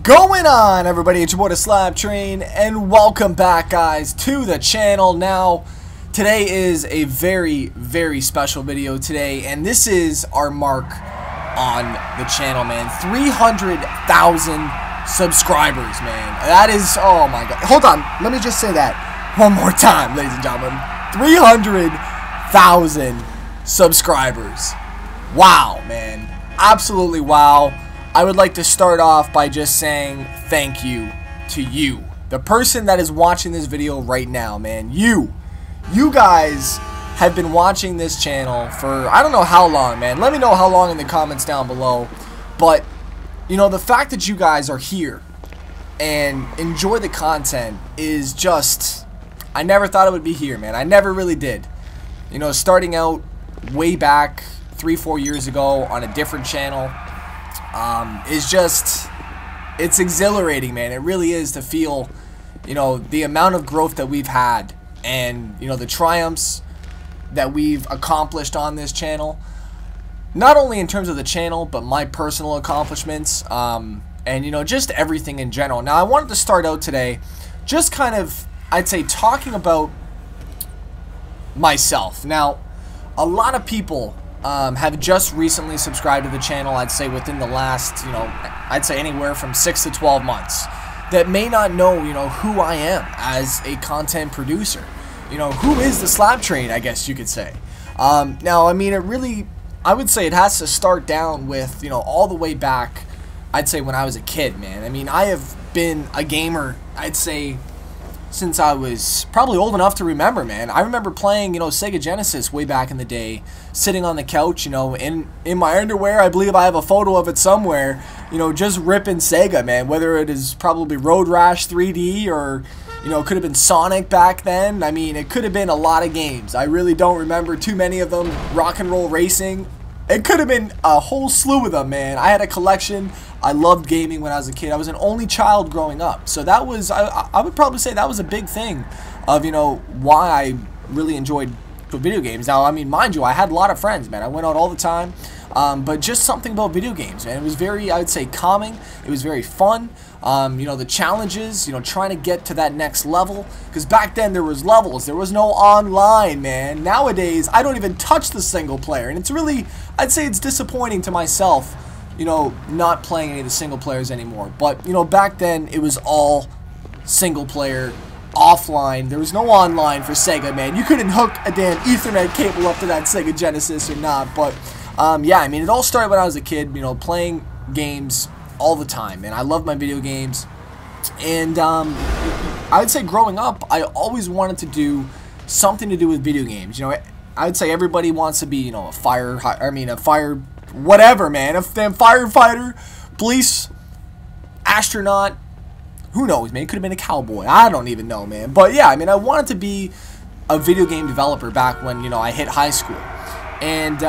Going on, everybody? It's your boy TheSLAPTrain, and welcome back, guys, to the channel. Now, today is a very special video today, and this is our mark on the channel, man. 300,000 subscribers, man. That is, oh my god. Hold on, let me just say that one more time, ladies and gentlemen. 300,000 subscribers. Wow, man. Absolutely wow. I would like to start off by just saying thank you to you, the person that is watching this video right now, man. You guys have been watching this channel for I don't know how long, man. Let me know how long in the comments down below. But you know, the fact that you guys are here and enjoy the content is just, I never thought it would be here, man. I never really did. You know, starting out way back 3-4 years ago on a different channel is just, it's exhilarating, man. It really is, to feel, you know, the amount of growth that we've had, and you know, the triumphs that we've accomplished on this channel, not only in terms of the channel but my personal accomplishments, and you know, just everything in general. Now, I wanted to start out today just kind of, I'd say, talking about myself. Now, a lot of people have just recently subscribed to the channel, I'd say within the last, you know, I'd say anywhere from 6 to 12 months, that may not know, you know, who I am as a content producer. You know, who is the SLAPTrain, I guess you could say. Now, I mean, it really, I would say it has to start down with, you know, all the way back, I'd say when I was a kid, man. I mean, I have been a gamer, I'd say, since I was probably old enough to remember, man. I remember playing, you know, Sega Genesis way back in the day, sitting on the couch, you know, in my underwear. I believe I have a photo of it somewhere, you know, just ripping Sega, man. Whether it is probably Road Rash 3D or, you know, it could have been Sonic back then. I mean, it could have been a lot of games. I really don't remember too many of them. Rock and Roll Racing. It could have been a whole slew of them, man. I had a collection. I loved gaming when I was a kid. I was an only child growing up. So that was, I would probably say that was a big thing of, you know, why I really enjoyed video games. Now, I mean, mind you, I had a lot of friends, man. I went out all the time. But just something about video games, man. It was very, I would say, calming. It was very fun. You know, the challenges, you know, trying to get to that next level. Because back then there was levels. There was no online, man. Nowadays, I don't even touch the single player. And it's really, I'd say it's disappointing to myself, you know, not playing any of the single players anymore. But, you know, back then it was all single player, offline. There was no online for Sega, man. You couldn't hook a damn Ethernet cable up to that Sega Genesis or not. But yeah, I mean, it all started when I was a kid, you know, playing games all the time, man. I loved my video games. And I would say growing up, I always wanted to do something to do with video games. You know, I would say everybody wants to be, you know, a fire, whatever, man. A firefighter, police, astronaut, who knows, man. It could have been a cowboy. I don't even know, man. But yeah, I mean, I wanted to be a video game developer back when, you know, I hit high school. And,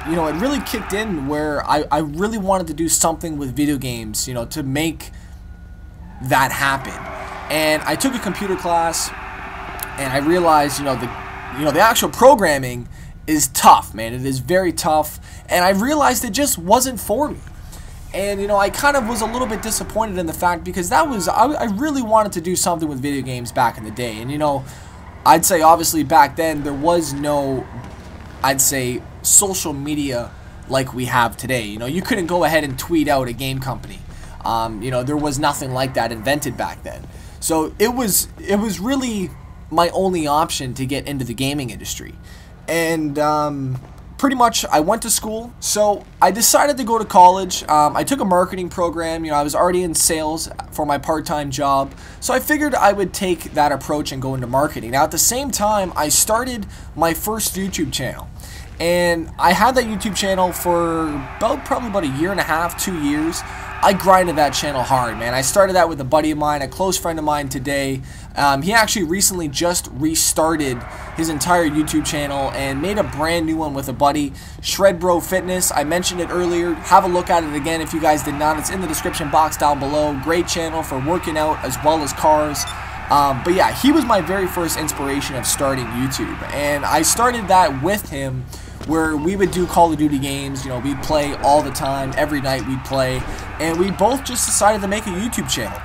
you know, it really kicked in where I really wanted to do something with video games, you know, to make that happen. And I took a computer class, and I realized, you know, the actual programming is tough, man. It is very tough. And I realized it just wasn't for me. And, you know, I kind of was a little bit disappointed in the fact, because that was, I really wanted to do something with video games back in the day. And, you know, I'd say obviously back then there was no, I'd say, social media like we have today. You know, you couldn't go ahead and tweet out a game company. You know, there was nothing like that invented back then. So it was really my only option to get into the gaming industry. And pretty much I went to school. So I decided to go to college. I took a marketing program. You know, I was already in sales for my part-time job. So I figured I would take that approach and go into marketing. Now, at the same time, I started my first YouTube channel. And I had that YouTube channel for probably about a year and a half, 2 years. I grinded that channel hard, man. I started that with a buddy of mine, a close friend of mine today. He actually recently just restarted his entire YouTube channel and made a brand new one with a buddy, Shred Bro Fitness. I mentioned it earlier. Have a look at it again if you guys did not. It's in the description box down below. Great channel for working out as well as cars. But yeah, he was my very first inspiration of starting YouTube. And I started that with him where we would do Call of Duty games. You know, we'd play all the time, every night we'd play, and we both just decided to make a YouTube channel.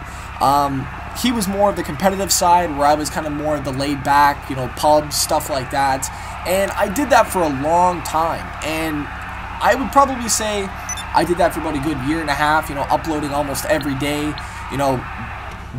He was more of the competitive side, where I was kind of more of the laid back, you know, pub, stuff like that. And I did that for a long time, and I would probably say I did that for about a good year and a half, you know, uploading almost every day. You know,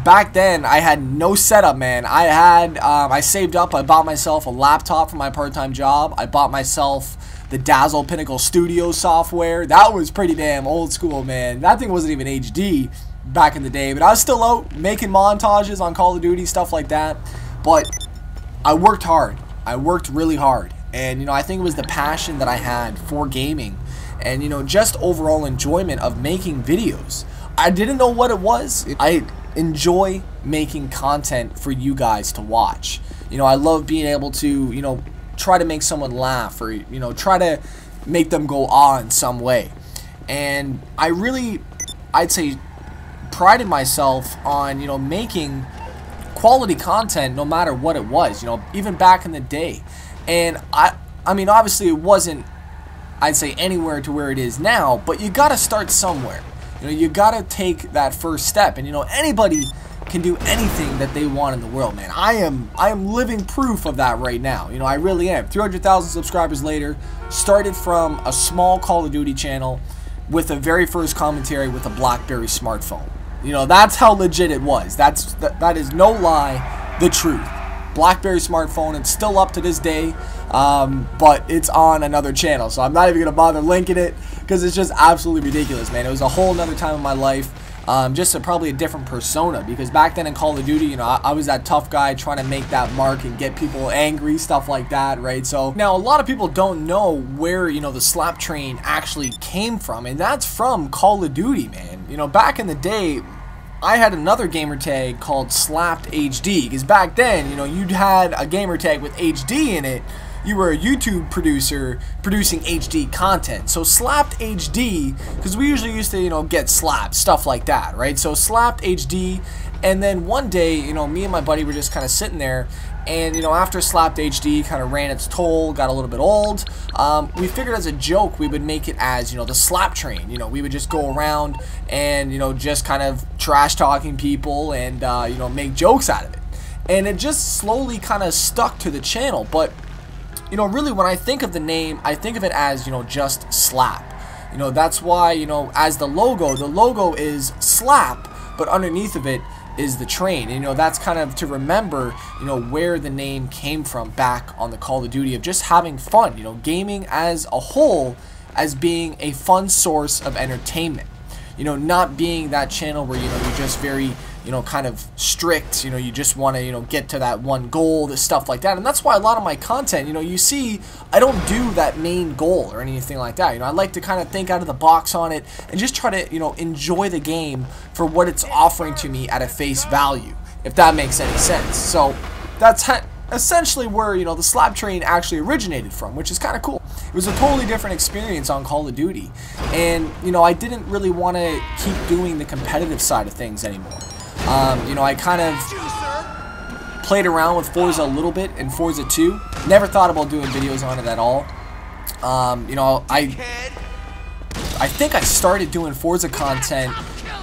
back then I had no setup, man. I saved up, I bought myself a laptop for my part-time job. I bought myself the Dazzle Pinnacle Studio software. That was pretty damn old school, man. That thing wasn't even HD back in the day, but I was still out making montages on Call of Duty, stuff like that. But I worked hard. I worked really hard, and you know, I think it was the passion that I had for gaming, and you know, just overall enjoyment of making videos. I didn't know what it was. I enjoy making content for you guys to watch. You know, I love being able to, you know, try to make someone laugh, or you know, try to make them go on in some way. And I really, I'd say, prided myself on, you know, making quality content no matter what it was, you know, even back in the day. And I mean, obviously it wasn't, I'd say, anywhere to where it is now, but you gotta start somewhere. You know, you gotta take that first step, and you know, anybody can do anything that they want in the world, man. I am living proof of that right now. You know, I really am. 300,000 subscribers later, started from a small Call of Duty channel with the very first commentary with a BlackBerry smartphone. You know, that's how legit it was. That is no lie, the truth. BlackBerry smartphone, it's still up to this day, but it's on another channel, so I'm not even gonna bother linking it because it's just absolutely ridiculous, man. It was a whole nother time in my life, just probably a different persona, because back then in Call of Duty, you know, I was that tough guy trying to make that mark and get people angry, stuff like that, right? So now a lot of people don't know where, you know, the SLAP train actually came from, and that's from Call of Duty, man. You know, back in the day, I had another gamer tag called Slapped HD, because back then, you know, you'd had a gamer tag with HD in it. You were a YouTube producer producing HD content. So Slapped HD, because we usually used to, you know, get slapped, stuff like that, right? So Slapped HD, and then one day, you know, me and my buddy were just kind of sitting there, and you know, after Slapped HD kind of ran its toll, got a little bit old, we figured as a joke we would make it as, you know, the SLAP train. You know, we would just go around and, you know, just kind of trash talking people and you know, make jokes out of it. And it just slowly kind of stuck to the channel. But you know, really, when I think of the name, I think of it as, you know, just SLAP. You know, that's why, you know, as the logo is SLAP, but underneath of it is the train. And, you know, that's kind of to remember, you know, where the name came from back on the Call of Duty, of just having fun, you know, gaming as a whole as being a fun source of entertainment. You know, not being that channel where, you know, you're just very, you know, kind of strict, you know, you just want to, you know, get to that one goal, this stuff like that. And that's why a lot of my content, you know, you see, I don't do that main goal or anything like that. You know, I like to kind of think out of the box on it and just try to, you know, enjoy the game for what it's offering to me at a face value, if that makes any sense. So that's essentially where, you know, the SLAP train actually originated from, which is kind of cool. It was a totally different experience on Call of Duty, and you know, I didn't really want to keep doing the competitive side of things anymore. You know, I kind of played around with Forza a little bit in Forza 2. Never thought about doing videos on it at all. You know, I think I started doing Forza content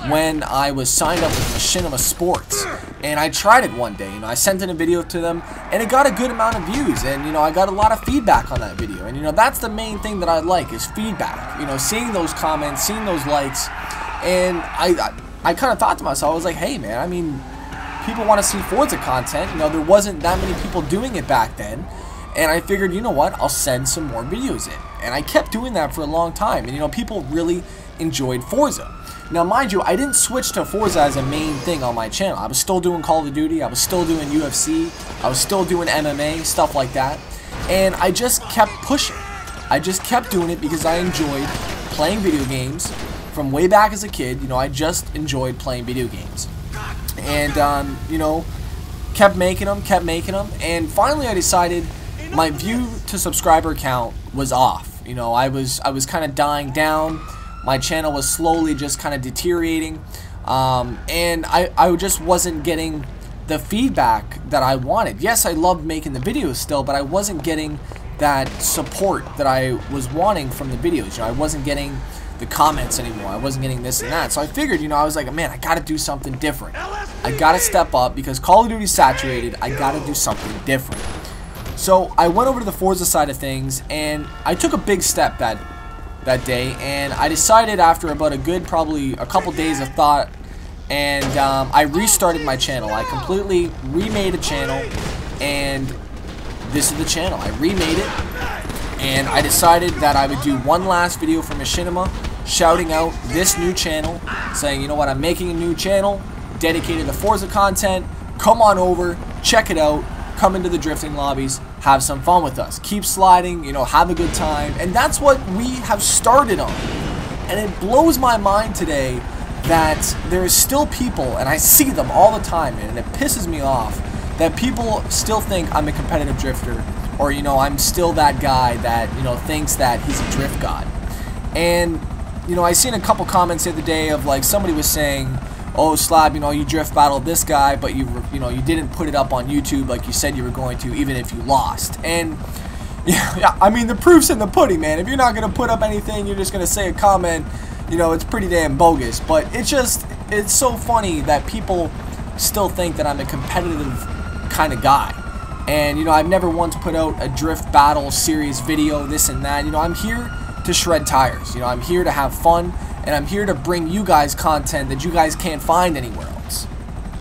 when I was signed up with Machinima Sports, and I tried it one day. You know, I sent in a video to them, and it got a good amount of views, and you know, I got a lot of feedback on that video. And you know, that's the main thing that I like, is feedback. You know, seeing those comments, seeing those likes, and I kind of thought to myself, I was like, hey man, I mean, people want to see Forza content. You know, there wasn't that many people doing it back then, and I figured, you know what, I'll send some more videos in. And I kept doing that for a long time, and you know, people really enjoyed Forza. Now, mind you, I didn't switch to Forza as a main thing on my channel. I was still doing Call of Duty, I was still doing UFC, I was still doing MMA, stuff like that. And I just kept pushing. I just kept doing it because I enjoyed playing video games from way back as a kid. You know, I just enjoyed playing video games. And, you know, kept making them, and finally I decided my view to subscriber count was off. You know, I was kind of dying down. My channel was slowly just kind of deteriorating, and I just wasn't getting the feedback that I wanted. Yes, I loved making the videos still, but I wasn't getting that support that I was wanting from the videos. You know, I wasn't getting the comments anymore. I wasn't getting this and that. So I figured, you know, I was like, man, I gotta do something different. I gotta step up because Call of Duty's saturated. I gotta do something different. So I went over to the Forza side of things, and I took a big step that day, and I decided after about a good, probably a couple days of thought, and I restarted my channel. I completely remade a channel, and this is the channel. I remade it, and I decided that I would do one last video for Machinima, shouting out this new channel, saying, you know what, I'm making a new channel dedicated to Forza content. Come on over, check it out, come into the drifting lobbies, have some fun with us, keep sliding, you know, have a good time. And that's what we have started on. And it blows my mind today that there is still people, and I see them all the time, man, and it pisses me off that people still think I'm a competitive drifter, or, you know, I'm still that guy that, you know, thinks that he's a drift god. And, you know, I seen a couple comments the other day of, like, somebody was saying, oh, Slab, you know, you drift battled this guy, but you know, you didn't put it up on YouTube like you said you were going to, even if you lost. And yeah, I mean, the proof's in the pudding, man. If you're not gonna put up anything, you're just gonna say a comment, you know, it's pretty damn bogus. But it's so funny that people still think that I'm a competitive kind of guy. And, you know, I've never once put out a drift battle series video, this and that. You know, I'm here to shred tires. You know, I'm here to have fun, and I'm here to bring you guys content that you guys can't find anywhere else.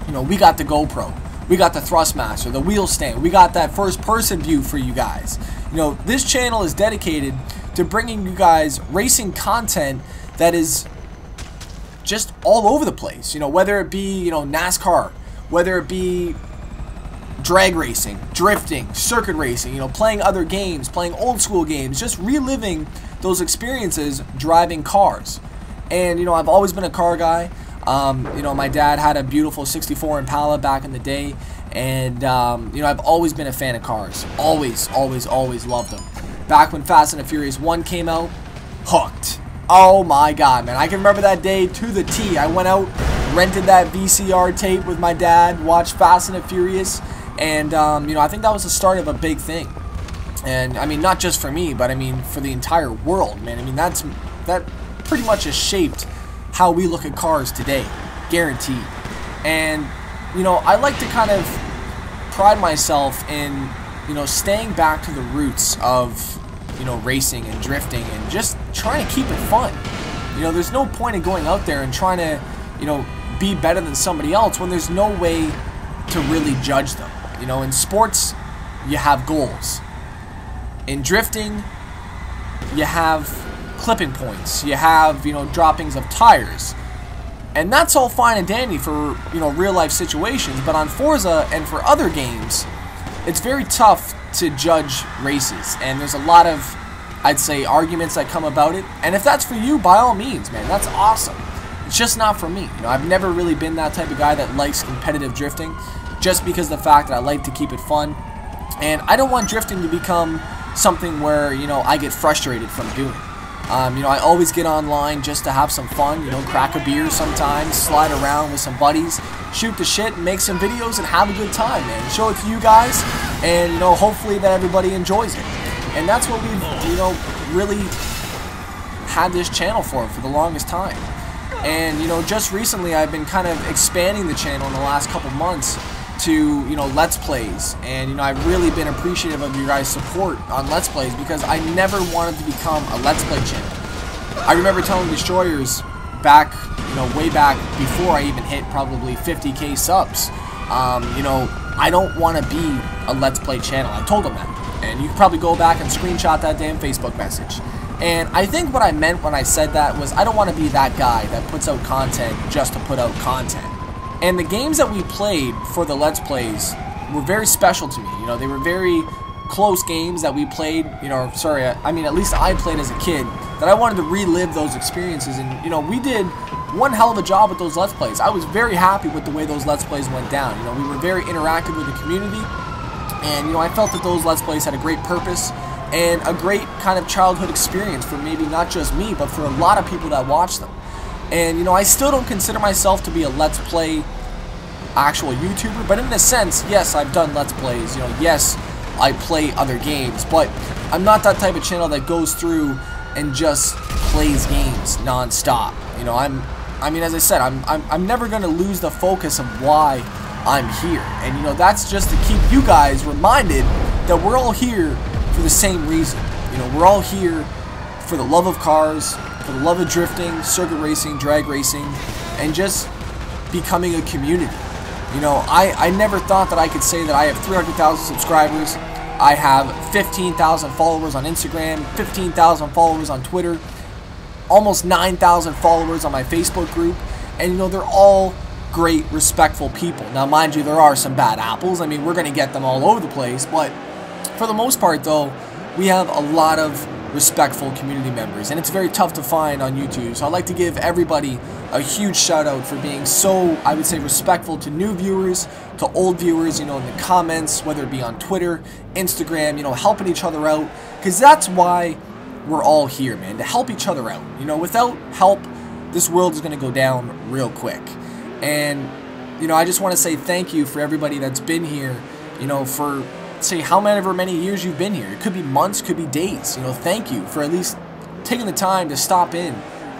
You know, we got the GoPro, we got the Thrustmaster, the wheel stand, we got that first person view for you guys. You know, this channel is dedicated to bringing you guys racing content that is just all over the place. You know, whether it be, you know, NASCAR, whether it be drag racing, drifting, circuit racing, you know, playing other games, playing old school games, just reliving those experiences driving cars. And, you know, I've always been a car guy. You know, my dad had a beautiful 64 Impala back in the day. And, you know, I've always been a fan of cars. Always, always, always loved them. Back when Fast and the Furious 1 came out, hooked. Oh my God, man. I can remember that day to the T. I went out, rented that VCR tape with my dad, watched Fast and the Furious. And, you know, I think that was the start of a big thing. And, I mean, not just for me, but, I mean, for the entire world, man. I mean, that pretty much has shaped how we look at cars today, guaranteed. And, you know, I like to kind of pride myself in, you know, staying back to the roots of, you know, racing and drifting and just trying to keep it fun. You know, there's no point in going out there and trying to, you know, be better than somebody else when there's no way to really judge them. You know, in sports, you have goals. In drifting, you have clipping points, you have, you know, droppings of tires, and that's all fine and dandy for, you know, real life situations. But on Forza and for other games, it's very tough to judge races, and there's a lot of, I'd say, arguments that come about it. And if that's for you, by all means, man, that's awesome. It's just not for me. You know, I've never really been that type of guy that likes competitive drifting, just because of the fact that I like to keep it fun, and I don't want drifting to become something where, you know, I get frustrated from doing it. You know, I always get online just to have some fun, you know, crack a beer sometimes, slide around with some buddies, shoot the shit, and make some videos and have a good time, man. Show it to you guys, and, you know, hopefully that everybody enjoys it. And that's what we've, you know, really had this channel for the longest time. And, you know, just recently I've been kind of expanding the channel in the last couple months to, you know, Let's Plays. And, you know, I've really been appreciative of your guys' support on Let's Plays, because I never wanted to become a Let's Play channel. I remember telling Destroyers back, you know, way back before I even hit probably 50K subs, you know, I don't want to be a Let's Play channel. I told them that. And you can probably go back and screenshot that damn Facebook message. And I think what I meant when I said that was I don't want to be that guy that puts out content just to put out content. And the games that we played for the Let's Plays were very special to me. You know, they were very close games that we played, you know, sorry, I mean, at least I played as a kid, that I wanted to relive those experiences. And, you know, we did one hell of a job with those Let's Plays. I was very happy with the way those Let's Plays went down. You know, we were very interactive with the community. And, you know, I felt that those Let's Plays had a great purpose and a great kind of childhood experience for maybe not just me, but for a lot of people that watched them. And, you know, I still don't consider myself to be a Let's Play actual YouTuber, but in a sense, yes, I've done Let's Plays, you know, yes, I play other games, but I'm not that type of channel that goes through and just plays games non-stop. You know, I mean, as I said, I'm never going to lose the focus of why I'm here. And, you know, that's just to keep you guys reminded that we're all here for the same reason. You know, we're all here for the love of cars, for the love of drifting, circuit racing, drag racing, and just becoming a community. You know, I never thought that I could say that I have 300,000 subscribers. I have 15,000 followers on Instagram, 15,000 followers on Twitter, almost 9,000 followers on my Facebook group, and you know, they're all great, respectful people. Now, mind you, there are some bad apples. I mean, we're going to get them all over the place, but for the most part, though, we have a lot of respectful community members, and it's very tough to find on YouTube. So I'd like to give everybody a huge shout out for being so, I would say, respectful to new viewers, to old viewers, you know, in the comments, whether it be on Twitter, Instagram, you know, helping each other out, because that's why we're all here, man, to help each other out. You know, without help, this world is going to go down real quick. And, you know, I just want to say thank you for everybody that's been here, you know, for, say, however many years you've been here. It could be months, could be days. You know, thank you for at least taking the time to stop in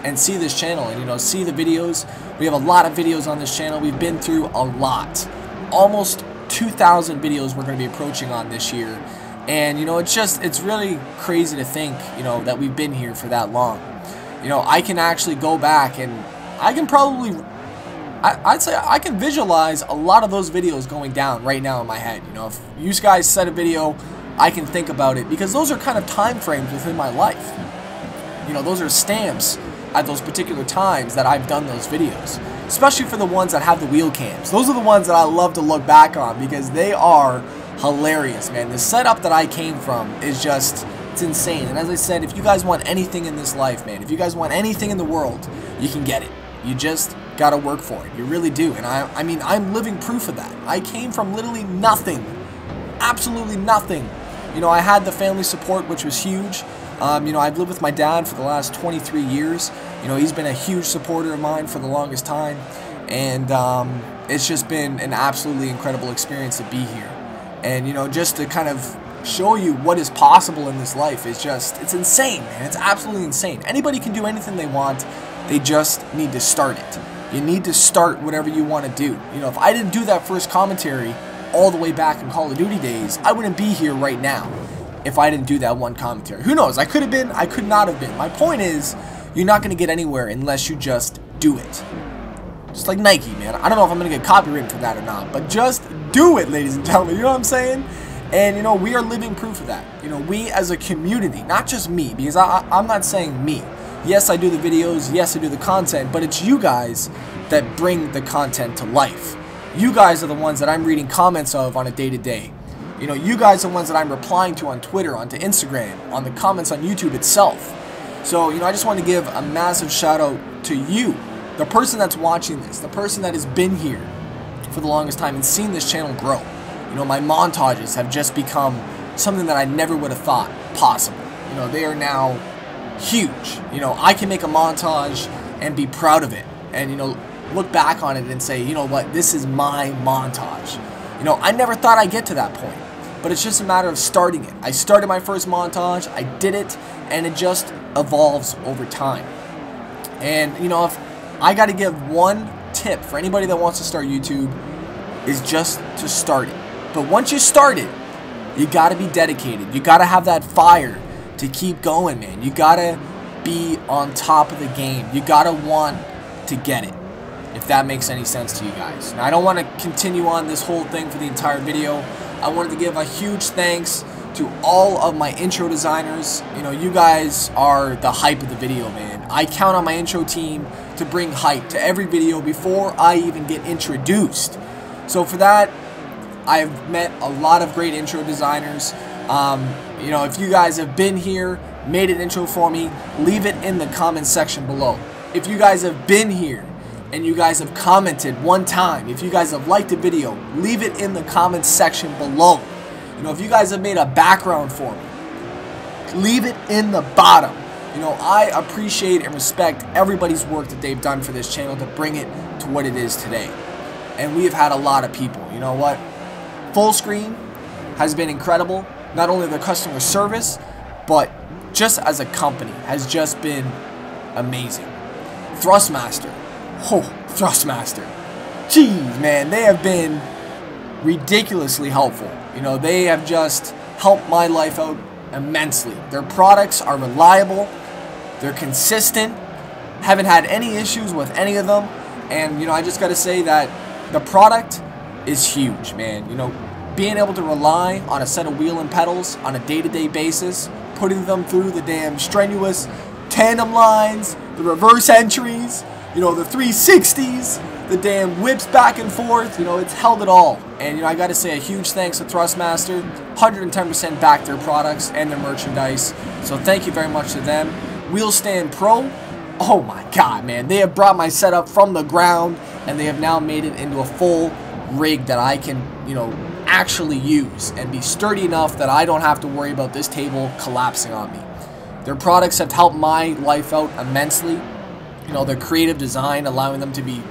and see this channel and, you know, see the videos. We have a lot of videos on this channel. We've been through a lot. Almost 2,000 videos we're going to be approaching on this year. And, you know, it's really crazy to think, you know, that we've been here for that long. You know, I can actually go back and I can probably, I'd say I can visualize a lot of those videos going down right now in my head. You know, if you guys set a video, I can think about it, because those are kind of time frames within my life. You know, those are stamps at those particular times that I've done those videos, especially for the ones that have the wheel cams. Those are the ones that I love to look back on, because they are hilarious, man. The setup that I came from is just, it's insane. And as I said, if you guys want anything in this life, man, if you guys want anything in the world, you can get it. You just gotta work for it. You really do. And I mean, I'm living proof of that. I came from literally nothing. Absolutely nothing. You know, I had the family support, which was huge. You know, I've lived with my dad for the last 23 years. You know, he's been a huge supporter of mine for the longest time. And it's just been an absolutely incredible experience to be here. And, you know, just to kind of show you what is possible in this life is just, it's insane, man. It's absolutely insane. Anybody can do anything they want. They just need to start it. You need to start whatever you want to do. You know, if I didn't do that first commentary all the way back in Call of Duty days, I wouldn't be here right now if I didn't do that one commentary. Who knows? I could have been, I could not have been. My point is, you're not going to get anywhere unless you just do it. Just like Nike, man. I don't know if I'm going to get copyrighted for that or not, but just do it, ladies and gentlemen. You know what I'm saying? And, you know, we are living proof of that. You know, we as a community, not just me, because I'm not saying me. Yes, I do the videos, yes, I do the content, but it's you guys that bring the content to life. You guys are the ones that I'm reading comments of on a day-to-day. You know, you guys are the ones that I'm replying to on Twitter, onto Instagram, on the comments on YouTube itself. So, you know, I just want to give a massive shout out to you, the person that's watching this, the person that has been here for the longest time and seen this channel grow. You know, my montages have just become something that I never would have thought possible. You know, they are now huge. You know, I can make a montage and be proud of it, and, you know, look back on it and say, you know what, this is my montage. You know, I never thought I'd get to that point, but it's just a matter of starting it. I started my first montage, I did it, and it just evolves over time. And, you know, if I got to give one tip for anybody that wants to start YouTube, is just to start it. But once you start it, you got to be dedicated. You got to have that fire to keep going, man. You got to be on top of the game. You got to want to get it, if that makes any sense to you guys. Now, I don't want to continue on this whole thing for the entire video. I wanted to give a huge thanks to all of my intro designers. You know, you guys are the hype of the video, man. I count on my intro team to bring hype to every video before I even get introduced. So for that, I've met a lot of great intro designers. You know, if you guys have been here, made an intro for me, leave it in the comment section below. If you guys have been here and you guys have commented one time, if you guys have liked a video, leave it in the comment section below. You know, if you guys have made a background for me, leave it in the bottom. You know, I appreciate and respect everybody's work that they've done for this channel to bring it to what it is today. and we have had a lot of people. You know what? Full Screen has been incredible. Not only their customer service, but just as a company has just been amazing. Thrustmaster. Oh, Thrustmaster. Jeez, man, they have been ridiculously helpful. You know, they have just helped my life out immensely. Their products are reliable. They're consistent. Haven't had any issues with any of them. And, you know, I just got to say that the product is huge, man. You know, being able to rely on a set of wheel and pedals on a day-to-day basis, putting them through the damn strenuous tandem lines, the reverse entries, you know, the 360s, the damn whips back and forth, you know, it's held it all. And, you know, I got to say a huge thanks to Thrustmaster. 110% back their products and their merchandise. So thank you very much to them. WheelStandPro. Oh my god, man. They have brought my setup from the ground, and they have now made it into a full rig that I can, you know, actually use and be sturdy enough that I don't have to worry about this table collapsing on me. Their products have helped my life out immensely. You know, their creative design, allowing them to be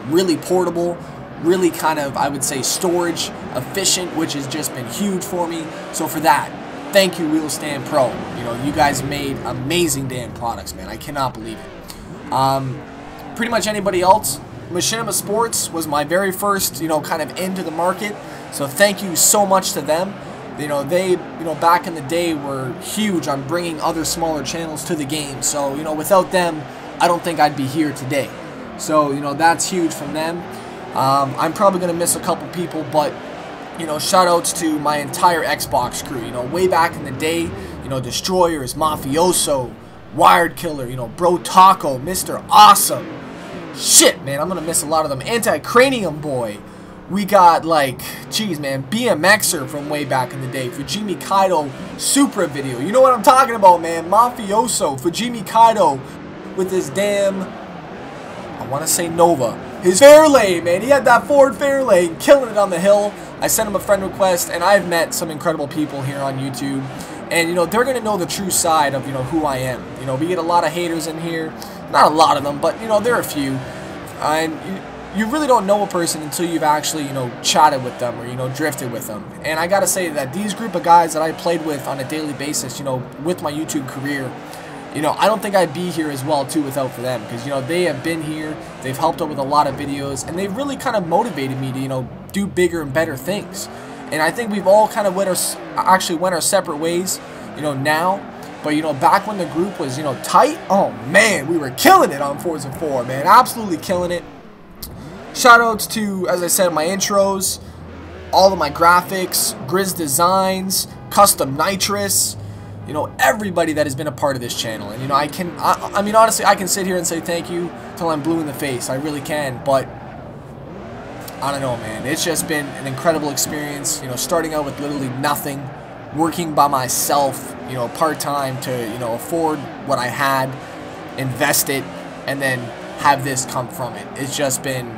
really portable, really kind of, I would say, storage efficient, which has just been huge for me. So for that, thank you, WheelStandPro. You know, you guys made amazing damn products, man. I cannot believe it. Pretty much anybody else. Machinima Sports was my very first, you know, kind of into the market. So thank you so much to them. You know, they, you know, back in the day were huge on bringing other smaller channels to the game. So, you know, without them, I don't think I'd be here today. So, you know, that's huge from them. I'm probably going to miss a couple people, but, you know, shout outs to my entire Xbox crew. You know, way back in the day, you know, Destroyers, Mafioso, Wired Killer, you know, Bro Taco, Mr. Awesome. Shit, man, I'm going to miss a lot of them. Anti-Cranium Boy. We got, like, geez, man, BMXer from way back in the day. Fujimi Kaido Supra video. You know what I'm talking about, man. Mafioso, Fujimi Kaido with his damn, I want to say Nova. His Fairlane, man. He had that Ford Fairlane, killing it on the hill. I sent him a friend request, and I've met some incredible people here on YouTube. And, you know, they're going to know the true side of, you know, who I am. You know, we get a lot of haters in here. Not a lot of them, but, you know, there are a few. And you really don't know a person until you've actually, you know, chatted with them or, you know, drifted with them. And I gotta say that these group of guys that I played with on a daily basis, you know, with my YouTube career, you know, I don't think I'd be here as well, too, without for them. Because, you know, they have been here, they've helped out with a lot of videos, and they've really kind of motivated me to, you know, do bigger and better things. And I think we've all kind of went our separate ways, you know, now. But, you know, back when the group was, you know, tight, oh, man, we were killing it on Forza 4, man. Absolutely killing it. Shoutouts to, as I said in my intros, all of my graphics, Grizz Designs, Custom Nitrous, you know, everybody that has been a part of this channel. And, you know, I mean, honestly, I can sit here and say thank you till I'm blue in the face. I really can, but I don't know, man. It's just been an incredible experience, you know, starting out with literally nothing, working by myself, you know, part-time to, you know, afford what I had, invest it, and then have this come from it. It's just been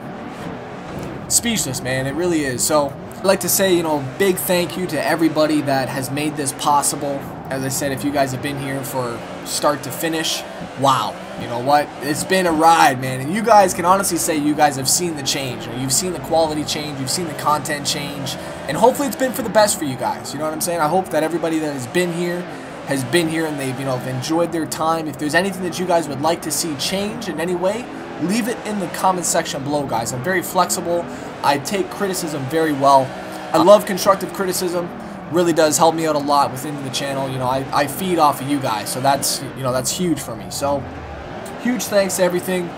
speechless, man. It really is. So I'd like to say, you know, big thank you to everybody that has made this possible. As I said, if you guys have been here for start to finish, wow, you know what, it's been a ride, man. And you guys can honestly say you guys have seen the change. You've seen the quality change, you've seen the content change, and hopefully it's been for the best for you guys. You know what I'm saying? I hope that everybody that has been here and they've, you know, enjoyed their time. If there's anything that you guys would like to see change in any way, leave it in the comment section below, guys. I'm very flexible. I take criticism very well. I love constructive criticism. Really does help me out a lot within the channel. You know, I feed off of you guys, so that's, you know, that's huge for me. So huge thanks to everything.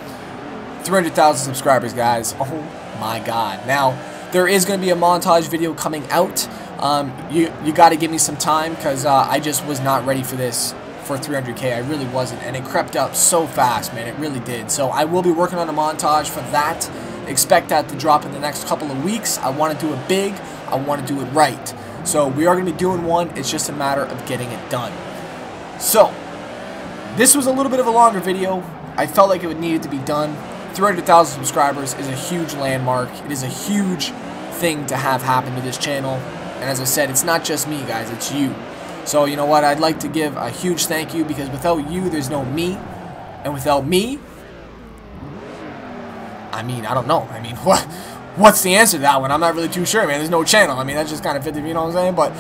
300,000 subscribers, guys. Oh my god. Now there is going to be a montage video coming out. You got to give me some time, because I just was not ready for this for 300K. I really wasn't, and it crept up so fast, man. It really did. So I will be working on a montage for that. Expect that to drop in the next couple of weeks. I want to do it big. I want to do it right. So we are going to be doing one. It's just a matter of getting it done. So this was a little bit of a longer video. I felt like it would need to be done. 300,000 subscribers is a huge landmark. It is a huge thing to have happen to this channel. And as I said, it's not just me, guys. It's you. So you know what? I'd like to give a huge thank you, because without you, there's no me. And without me, I mean, I don't know. I mean, what's the answer to that one? I'm not really too sure, man. There's no channel. I mean, that's just kind of 50, you know what I'm saying? But,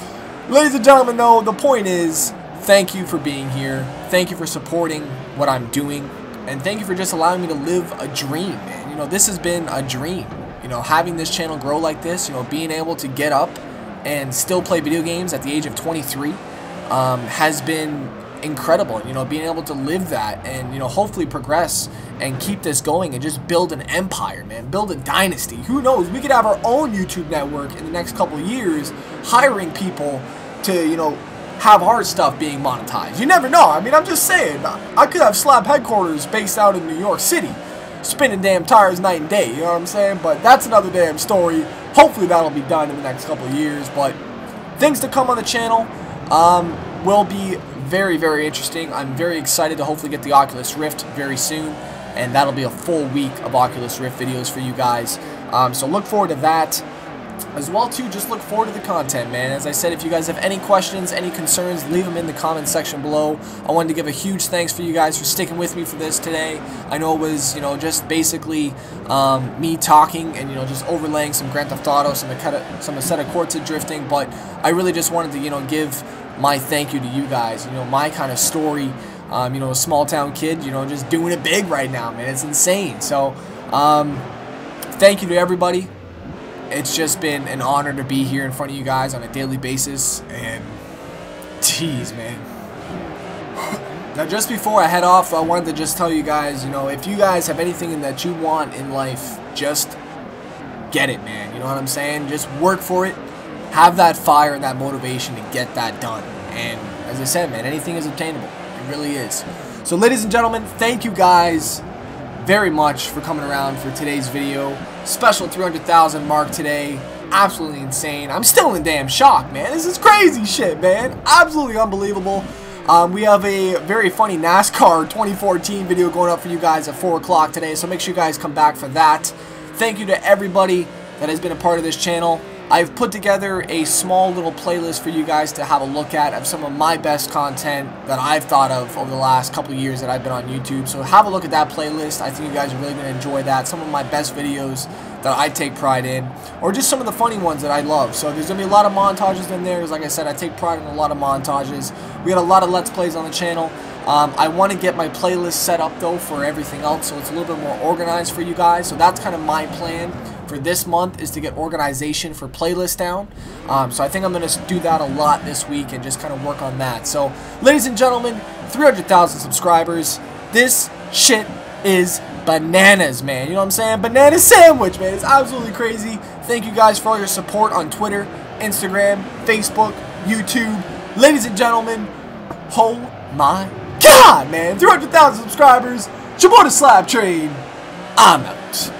ladies and gentlemen, though, the point is, thank you for being here. Thank you for supporting what I'm doing. And thank you for just allowing me to live a dream, man. You know, this has been a dream. You know, having this channel grow like this, you know, being able to get up and still play video games at the age of 23 has been incredible. You know, being able to live that and, you know, hopefully progress and keep this going and just build an empire, man. Build a dynasty. Who knows? We could have our own YouTube network in the next couple of years, hiring people to, you know, have our stuff being monetized. You never know. I mean, I'm just saying. I could have SLAP headquarters based out in New York City, spinning damn tires night and day. You know what I'm saying? But that's another damn story. Hopefully that'll be done in the next couple of years. But things to come on the channel will be very, very interesting. I'm very excited to hopefully get the Oculus Rift very soon, and that'll be a full week of Oculus Rift videos for you guys. So look forward to that. As well, too, just look forward to the content, man. As I said, if you guys have any questions, any concerns, leave them in the comment section below. I wanted to give a huge thanks for you guys for sticking with me for this today. I know it was, you know, just basically me talking and, you know, just overlaying some Grand Theft Auto, some Assetto Corsa drifting, but I really just wanted to, you know, give my thank you to you guys. You know, my kind of story, you know, a small town kid, you know, just doing it big right now, man. It's insane. So, thank you to everybody. It's just been an honor to be here in front of you guys on a daily basis, and jeez, man. Now, just before I head off, I wanted to just tell you guys, you know, if you guys have anything that you want in life, just get it, man. You know what I'm saying? Just work for it. Have that fire and that motivation to get that done. And as I said, man, anything is obtainable. It really is. So, ladies and gentlemen, thank you guys very much for coming around for today's video. Special 300,000 mark today. Absolutely insane. I'm still in damn shock, man. This is crazy shit, man. Absolutely unbelievable. We have a very funny NASCAR 2014 video going up for you guys at 4 o'clock today, so make sure you guys come back for that. Thank you to everybody that has been a part of this channel. I've put together a small little playlist for you guys to have a look at of some of my best content that I've thought of over the last couple of years that I've been on YouTube. So have a look at that playlist. I think you guys are really going to enjoy that. Some of my best videos that I take pride in, or just some of the funny ones that I love. So there's going to be a lot of montages in there. Because like I said, I take pride in a lot of montages. We got a lot of Let's Plays on the channel. I want to get my playlist set up, though, for everything else, so it's a little bit more organized for you guys. So that's kind of my plan for this month, is to get organization for playlist down. So I think I'm going to do that a lot this week and just kind of work on that. So, ladies and gentlemen, 300,000 subscribers. This shit is bananas, man. You know what I'm saying? Banana sandwich, man. It's absolutely crazy. Thank you guys for all your support on Twitter, Instagram, Facebook, YouTube. Ladies and gentlemen, oh my God, man. 300,000 subscribers. It's your boy, the SLAPTrain. I'm out.